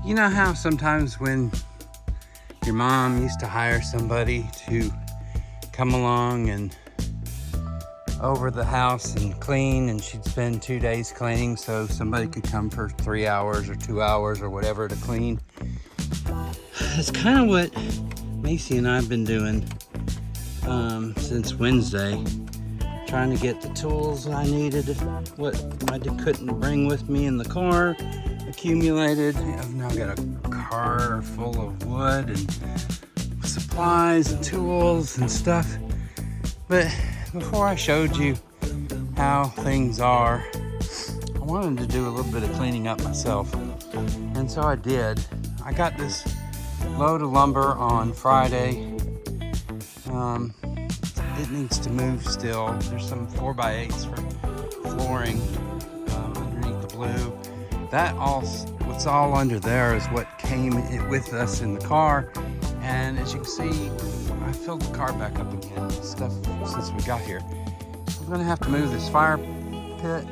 You know how sometimes when your mom used to hire somebody to come along and over the house and clean, and she'd spend 2 days cleaning so somebody could come for 3 hours or 2 hours or whatever to clean. That's kind of what Maycee and I have been doing since Wednesday, trying to get the tools I needed, what I couldn't bring with me in the car, accumulated. I've now got a car full of wood and supplies and tools and stuff. But before I showed you how things are, I wanted to do a little bit of cleaning up myself. And so I did. I got this load of lumber on Friday. It needs to move still. There's some 4x8s for flooring underneath the blue. What's all under there is what came with us in the car. And as you can see, I filled the car back up again with stuff since we got here. I'm gonna have to move this fire pit.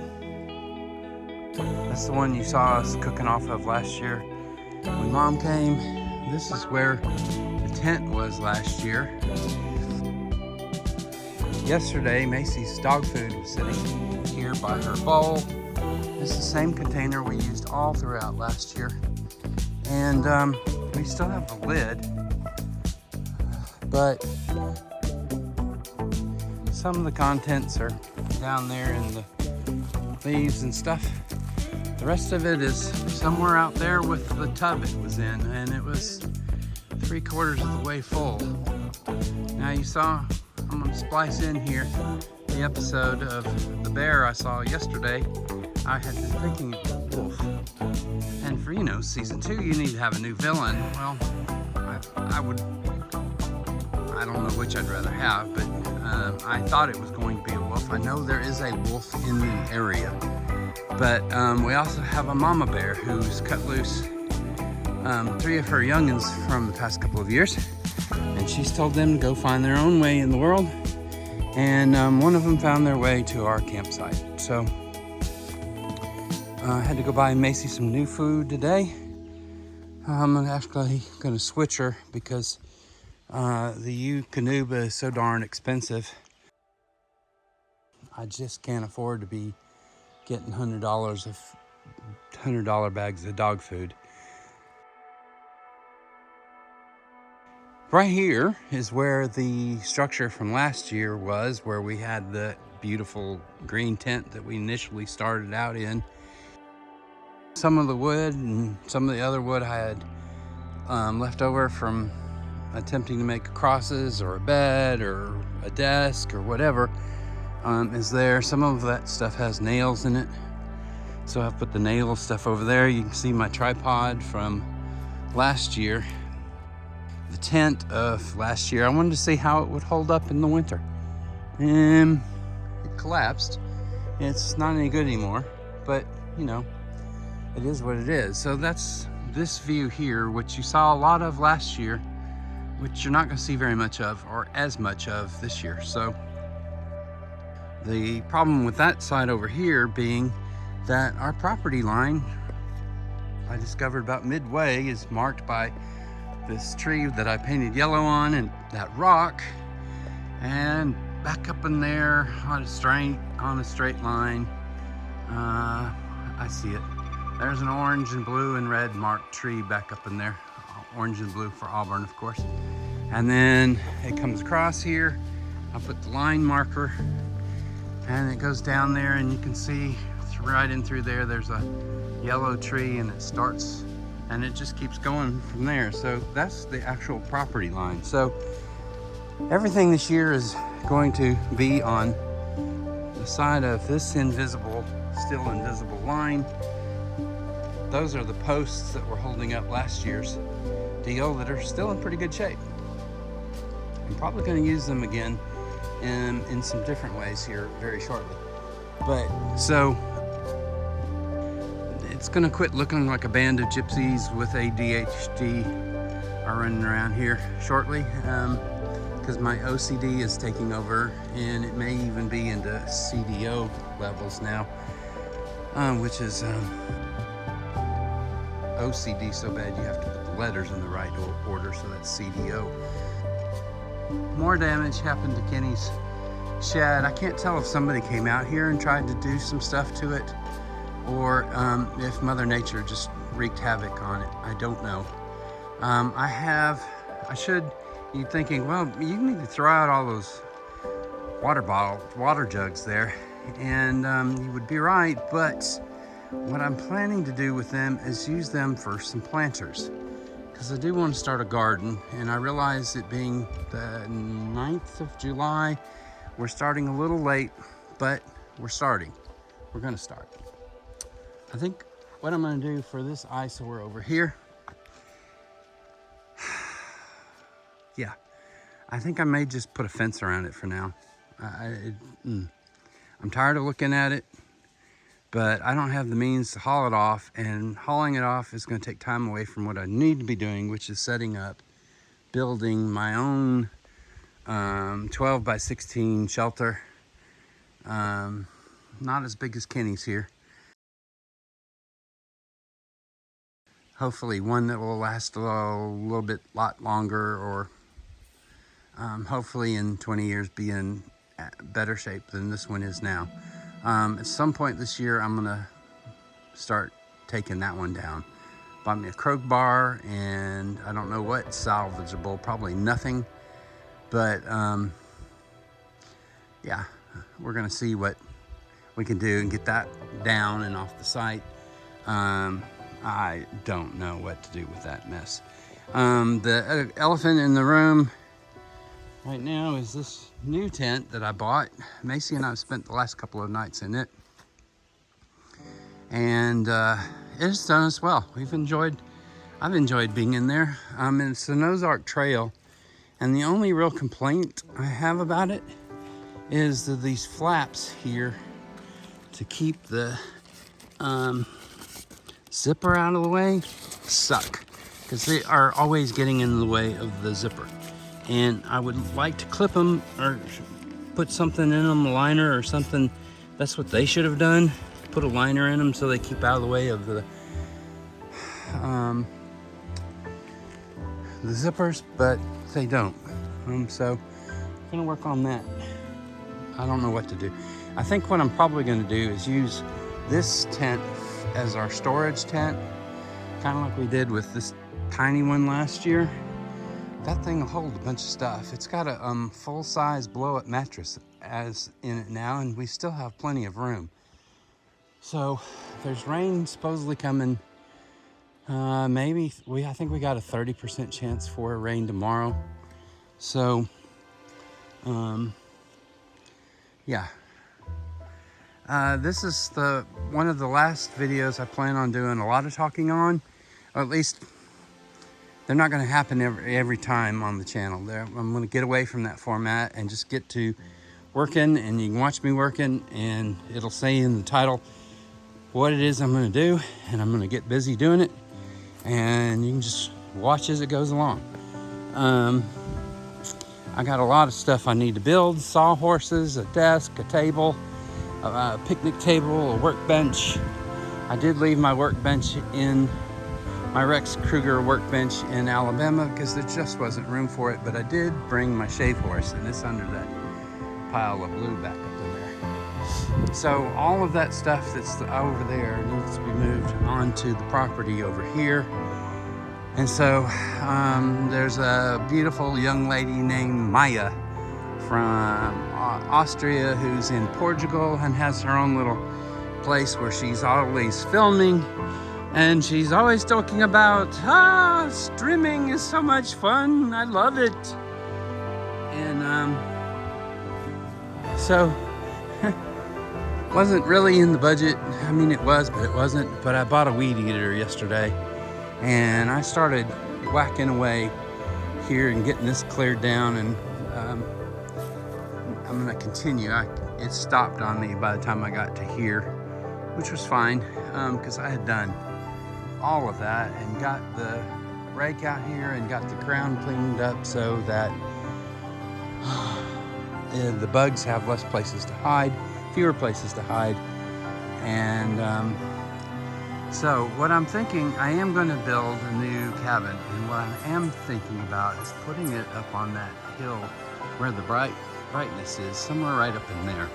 That's the one you saw us cooking off of last year when Mom came. This is where the tent was last year. Yesterday, Maycee's dog food was sitting here by her bowl. This is the same container we used all throughout last year. And we still have the lid, but some of the contents are down there in the leaves and stuff. The rest of it is somewhere out there with the tub it was in, and it was 3/4 of the way full. Now you saw, I'm gonna splice in here the episode of the bear I saw yesterday. I had been thinking it was wolf. And for, season 2, you need to have a new villain. Well, I don't know which I'd rather have, but I thought it was going to be a wolf. I know there is a wolf in the area, but we also have a mama bear who's cut loose 3 of her youngins from the past couple of years, and she's told them to go find their own way in the world, and one of them found their way to our campsite. So I had to go buy Maycee some new food today. I'm actually going to switch her because the Eukanuba is so darn expensive. I just can't afford to be getting $100 bags of dog food. Right here is where the structure from last year was, where we had the beautiful green tent that we initially started out in. Some of the wood and some of the other wood I had left over from attempting to make crosses or a bed or a desk or whatever is there. Some of that stuff has nails in it, so I've put the nail stuff over there. You can see my tripod from last year, the tent of last year. I wanted to see how it would hold up in the winter, and it collapsed. It's not any good anymore, but it is what it is. So that's this view here, which you saw a lot of last year, which you're not going to see very much of or as much of this year. So the problem with that side over here being that our property line, I discovered about midway, is marked by this tree that I painted yellow on and that rock, and back up in there on a straight line, I see it. There's an orange and blue and red marked tree back up in there. Orange and blue for Auburn, of course. And then it comes across here. I put the line marker, and it goes down there, and you can see right in through there, there's a yellow tree, and it starts, and it just keeps going from there. So that's the actual property line. So everything this year is going to be on the side of this still invisible line. Those are the posts that were holding up last year's deal that are still in pretty good shape. I'm probably going to use them again in some different ways here very shortly. But so it's going to quit looking like a band of gypsies with ADHD are running around here shortly, because my OCD is taking over, and it may even be into CDO levels now, which is OCD so bad you have to put the letters in the right order, so that's CDO. More damage happened to Kenny's shed. I can't tell if somebody came out here and tried to do some stuff to it, or if Mother Nature just wreaked havoc on it. I don't know. You're thinking, well, you need to throw out all those water jugs there, and you would be right, but what I'm planning to do with them is use them for some planters, because I do want to start a garden, and I realize it being the 9th of July, we're starting a little late, but we're starting. We're going to start. I think what I'm going to do for this eyesore over here, yeah, I think I may just put a fence around it for now. I'm tired of looking at it, but I don't have the means to haul it off, and hauling it off is going to take time away from what I need to be doing, which is setting up, building my own 12 by 16 shelter. Not as big as Kenny's here. Hopefully one that will last a lot longer, or hopefully in 20 years be in better shape than this one is now. At some point this year, I'm gonna start taking that one down. Bought me a croak bar, and I don't know what's salvageable, probably nothing, but yeah, we're gonna see what we can do and get that down and off the site. I don't know what to do with that mess. The elephant in the room right now is this new tent that I bought. Maycee and I have spent the last couple of nights in it, and it's done us well. I've enjoyed being in there. It's the Ozark Trail, and the only real complaint I have about it is that these flaps here to keep the zipper out of the way suck, because they are always getting in the way of the zipper, and I would like to clip them or put something in them, a liner or something. That's what they should have done, put a liner in them so they keep out of the way of the zippers, but they don't. So I'm gonna work on that. I don't know what to do. I think what I'm probably gonna do is use this tent as our storage tent, kind of like we did with this tiny one last year. That thing will hold a bunch of stuff. It's got a full-size blow-up mattress as in it now, and we still have plenty of room. So there's rain supposedly coming. I think we got a 30% chance for rain tomorrow. So yeah. This is one of the last videos I plan on doing a lot of talking on, or at least they're not going to happen every time on the channel. I'm going to get away from that format and just get to working, and you can watch me working, and it'll say in the title what it is I'm going to do, and I'm going to get busy doing it, and you can just watch as it goes along. I got a lot of stuff I need to build: sawhorses, a desk, a table, a picnic table, a workbench. I did leave my workbench in my Rex Kruger workbench in Alabama because there just wasn't room for it, but I did bring my shave horse, and it's under that pile of blue back up in there. So all of that stuff that's over there needs to be moved onto the property over here. And so there's a beautiful young lady named Maya from Austria who's in Portugal and has her own little place where she's always filming, and she's always talking about streaming is so much fun, I love it. And so wasn't really in the budget. I mean, it was, but it wasn't. But I bought a weed eater yesterday, and I started whacking away here and getting this cleared down, and I'm gonna continue. It stopped on me by the time I got to here, which was fine, because I had done all of that and got the rake out here and got the ground cleaned up so that the bugs have less places to hide, fewer places to hide. And So what I'm thinking, I am going to build a new cabin, and what I am thinking about is putting it up on that hill where the brightness is, somewhere right up in there.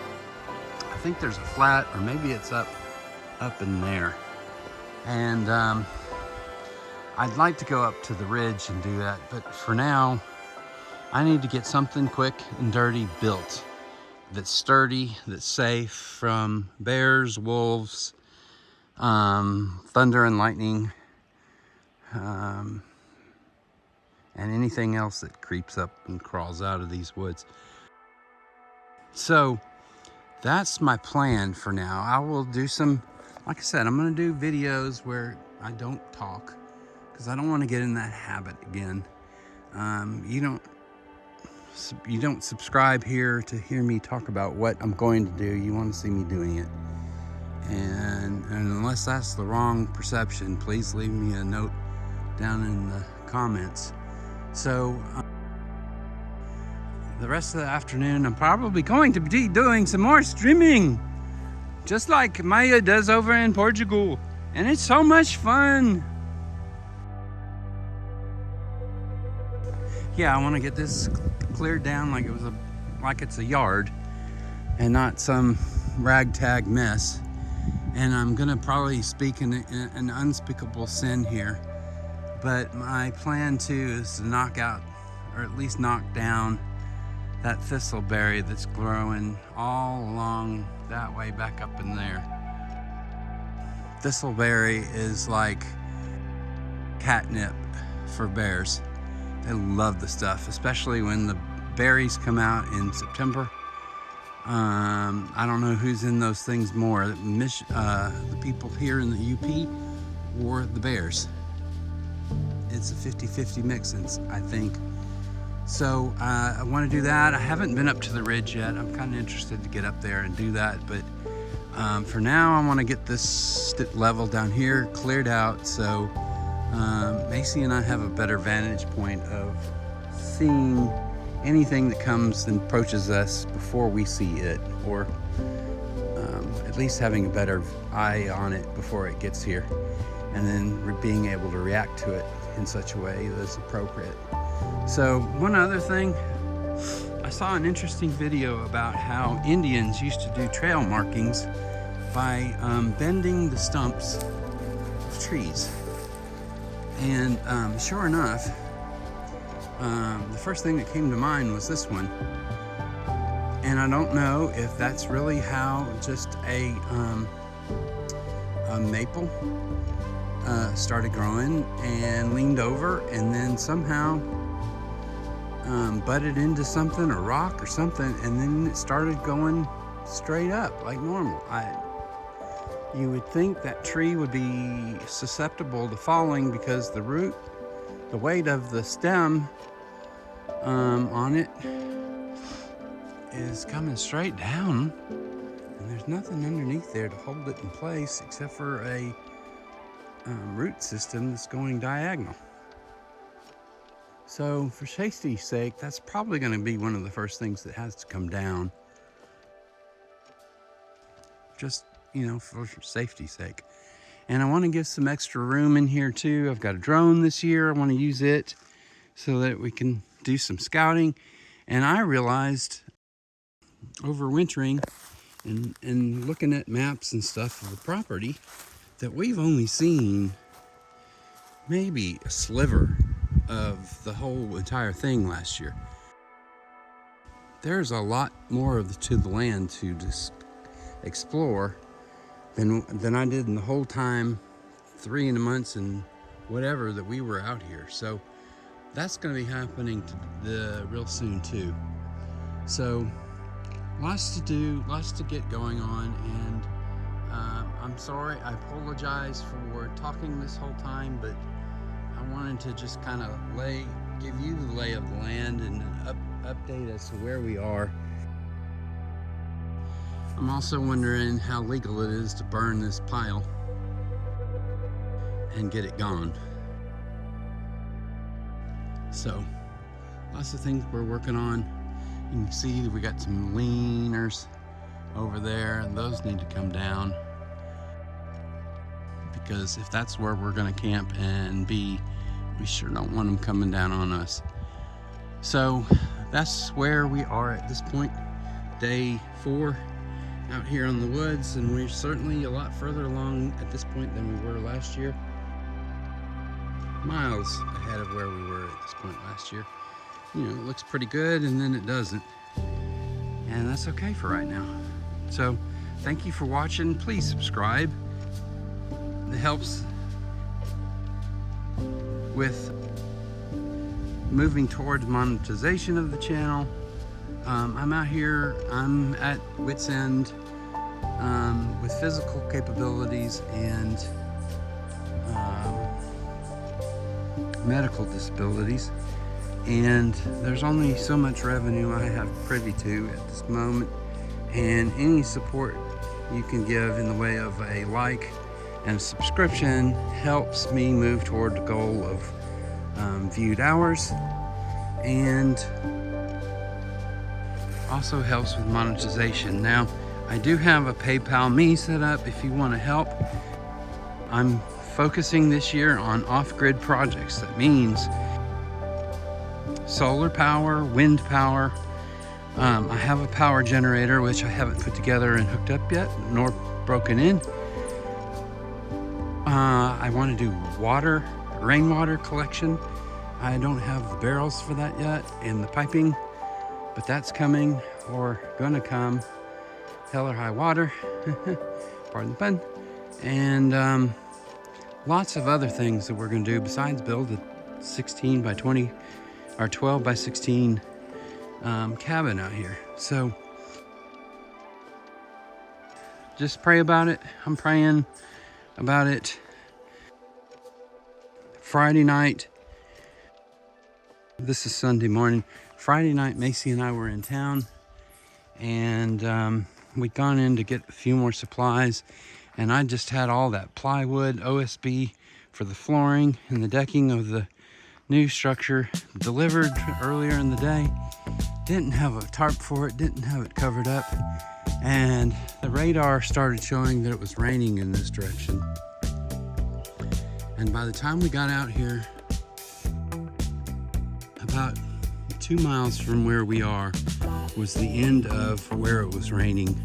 I think there's a flat, or maybe it's up in there. And I'd like to go up to the ridge and do that, but for now, I need to get something quick and dirty built that's sturdy, that's safe from bears, wolves, thunder and lightning, and anything else that creeps up and crawls out of these woods. So that's my plan for now. I will do some, like I said, I'm going to do videos where I don't talk because I don't want to get in that habit again. You don't subscribe here to hear me talk about what I'm going to do. You want to see me doing it. And unless that's the wrong perception, please leave me a note down in the comments. So the rest of the afternoon, I'm probably going to be doing some more streaming, just like Maya does over in Portugal. And it's so much fun. Yeah, I want to get this cleared down like it's a yard and not some ragtag mess. And I'm gonna probably speak in an unspeakable sin here, but my plan too is to knock out, or at least knock down, that thistleberry that's growing all along that way back up in there. Thistleberry is like catnip for bears. They love the stuff, especially when the berries come out in September. I don't know who's in those things more, the people here in the UP or the bears. It's a 50-50 mix, I think. So I want to do that. I haven't been up to the ridge yet. I'm kind of interested to get up there and do that, but for now I want to get this level down here cleared out so Maycee and I have a better vantage point of seeing anything that comes and approaches us before we see it, or at least having a better eye on it before it gets here, and then being able to react to it in such a way that's appropriate. So one other thing, I saw an interesting video about how Indians used to do trail markings by bending the stumps of trees. And sure enough, the first thing that came to mind was this one. And I don't know if that's really how just a maple started growing and leaned over and then somehow butted into something, a rock or something, and then it started going straight up like normal. You would think that tree would be susceptible to falling because the root, the weight of the stem on it is coming straight down, and there's nothing underneath there to hold it in place except for a root system that's going diagonal. So for safety's sake, that's probably going to be one of the first things that has to come down. Just, for safety's sake. And I want to give some extra room in here too. I've got a drone this year. I want to use it so that we can do some scouting. And I realized overwintering and looking at maps and stuff of the property that we've only seen maybe a sliver of the whole entire thing last year. There's a lot more to the land to just explore than I did in the whole time, 3 months and whatever that we were out here. So that's going to be happening real soon too. So lots to do, lots to get going on, and I'm sorry, I apologize for talking this whole time, but I wanted to just kind of give you the lay of the land and update us to where we are. I'm also wondering how legal it is to burn this pile and get it gone. So, lots of things we're working on. You can see that we got some leaners over there, and those need to come down because if that's where we're going to camp and be, we sure don't want them coming down on us. So that's where we are at this point, day 4 out here on the woods, and we're certainly a lot further along at this point than we were last year. Miles ahead of where we were at this point last year. You know, it looks pretty good and then it doesn't, and that's okay for right now. So thank you for watching. Please subscribe. It helps with moving towards monetization of the channel. I'm out here, I'm at wit's end with physical capabilities and medical disabilities, and there's only so much revenue I have privy to at this moment, and any support you can give in the way of a like and a subscription helps me move toward the goal of viewed hours, and also helps with monetization. Now, I do have a PayPal Me set up if you want to help. I'm focusing this year on off-grid projects. That means solar power, wind power. I have a power generator which I haven't put together and hooked up yet, nor broken in. I want to do rainwater collection. I don't have the barrels for that yet and the piping, but that's coming or gonna come, hell or high water, pardon the pun. And lots of other things that we're gonna do besides build a 16 by 20 or 12 by 16 cabin out here. So just pray about it. I'm praying about it. Friday night, this is Sunday morning. Friday night, Maycee and I were in town, and we'd gone in to get a few more supplies, and I just had all that plywood OSB for the flooring and the decking of the new structure delivered earlier in the day. Didn't have a tarp for it, didn't have it covered up, and the radar started showing that it was raining in this direction. And by the time we got out here, about 2 miles from where we are was the end of where it was raining,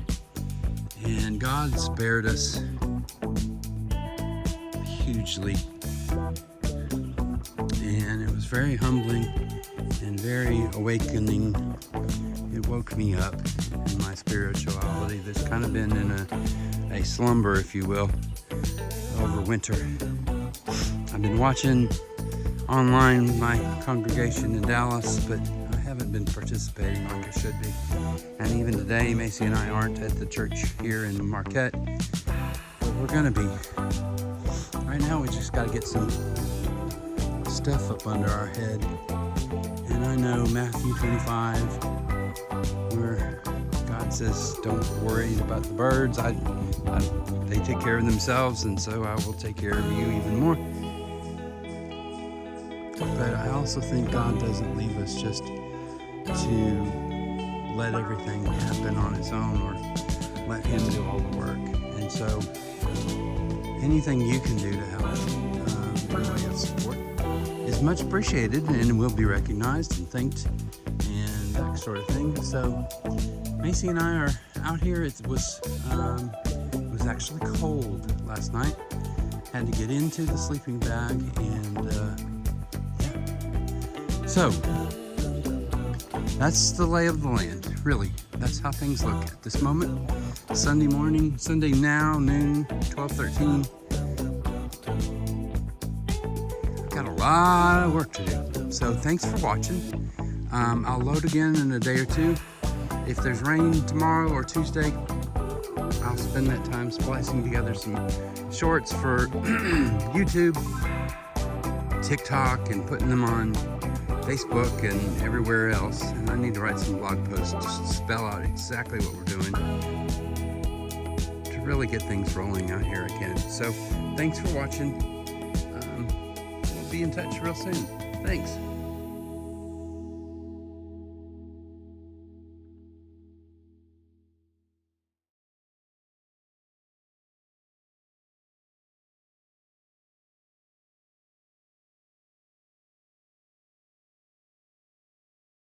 and God spared us hugely, and it was very humbling and very awakening. It woke me up in my spirituality that's kind of been in a slumber, if you will, over winter. I've been watching online with my congregation in Dallas, but I haven't been participating like I should be. And even today, Maycee and I aren't at the church here in Marquette, but we're gonna be. Right now, we just gotta get some stuff up under our head. And I know Matthew 25, where God says, don't worry about the birds. They take care of themselves, and so I will take care of you even more. But I also think God doesn't leave us just to let everything happen on its own or let Him do all the work. And so anything you can do to help in the way of support is much appreciated and will be recognized and thanked and that sort of thing. So Maycee and I are out here. It was actually cold last night. Had to get into the sleeping bag, and so that's the lay of the land, really. That's how things look at this moment. Sunday morning, Sunday now, noon, 12:13. Got a lot of work to do. So thanks for watching. I'll load again in a day or two. If there's rain tomorrow or Tuesday, I'll spend that time splicing together some shorts for YouTube, TikTok, and putting them on Facebook and everywhere else. And I need to write some blog posts just to spell out exactly what we're doing to really get things rolling out here again. So thanks for watching. We'll be in touch real soon. Thanks.